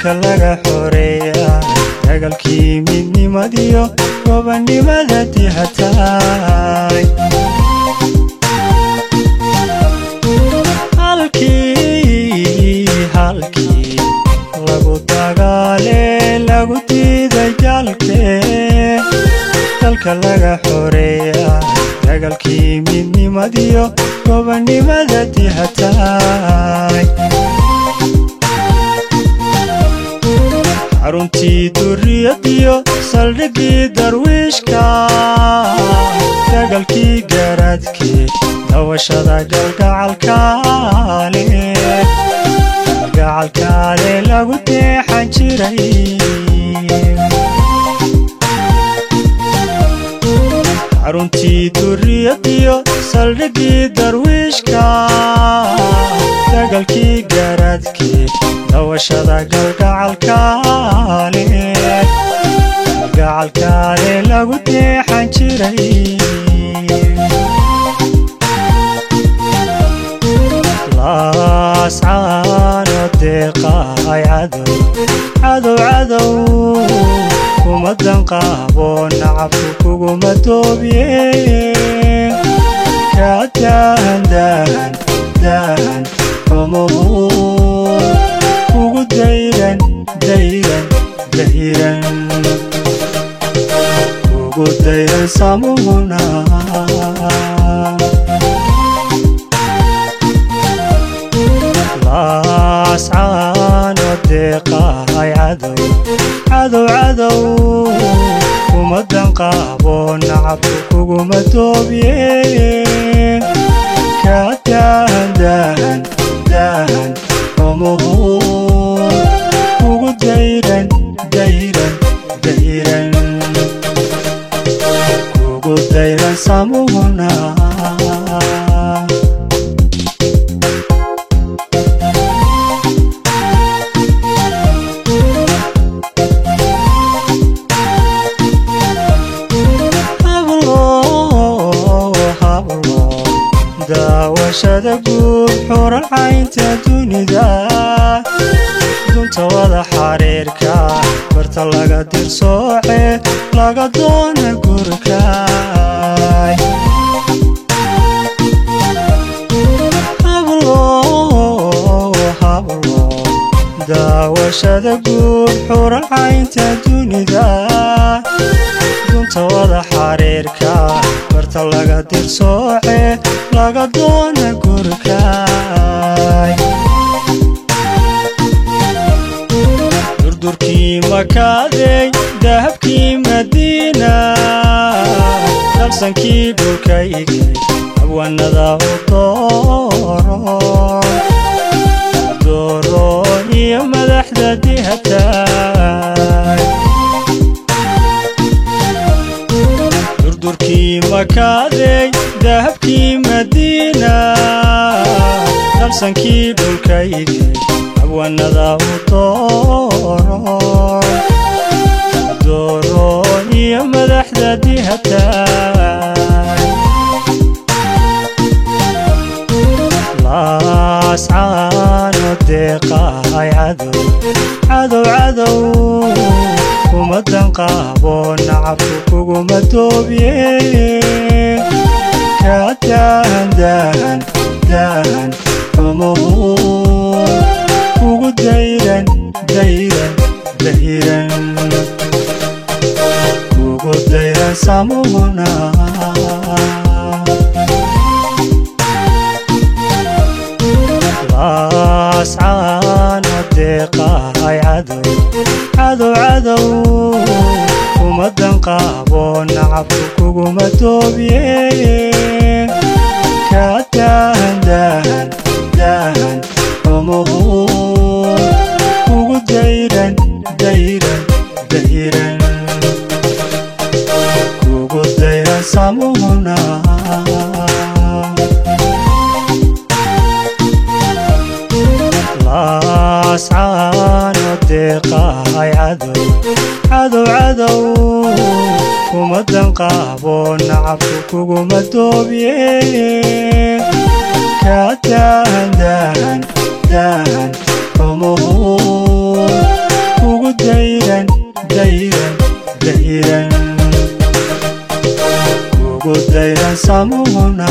dalka laga xoreeya dagaalkii midnimadiyo gobonimada dihatay halkii lagu dagaale lagu diiday jalkee dalka laga xoreeya dagaalkii midnimadiyo gobonimada dihatay xaruntii duriyadiyo saldhigii darwiishka dagaalkii garaadkii dawashada galgacalkaale lagu deexan jiray xaruntii duriyadiyo saldhigii darwiishka dagaalkii garaadkii dawashada galgacalkaale lagu deexan jiray laascaano deeqaay cadow kuma danqaabo nacabku kuguma doobiye ka dahan xumuhu kugu dayran kugu dayran samuhuna laascaano deeqaay cadow kuma danqaabo nacabku kuguma doobiye ka dahan xumuhu kugu dayran kugu dayran samuhuna daawashada guud xuran caynta dunida dunta wada xariirka barta laga dirsooce laga doona gurkaay daawashada guud xuran caynta dunida dunta wada xariirka barta laga dirsooce laga doona gurkaay durdurkii makaaday dahabkii madiina dalsankii dhulkaygay abwanada u dooroon iyo madaxda dihatay durdurkii makaaday dahabkii madiina dalsankii dhulkaygay abwanada u dooroon iyo madaxda dihatay laascaano deeqaay cadow kuma danqaabo nacabku kuguma doobiye ka dahan xumuhu kugu dayran kugu dayran samuhuna laascaano deeqaay cadow kuma danqaabo nacabku kuguma doobiye ka dahan xumuhu kugu dayran kugu dayran samuhuna laascaano deeqaay cadow kuma danqaabo nacabku kuguma doobiye ka dahan xumuhu dayran dayran dayran kugu dayran samuna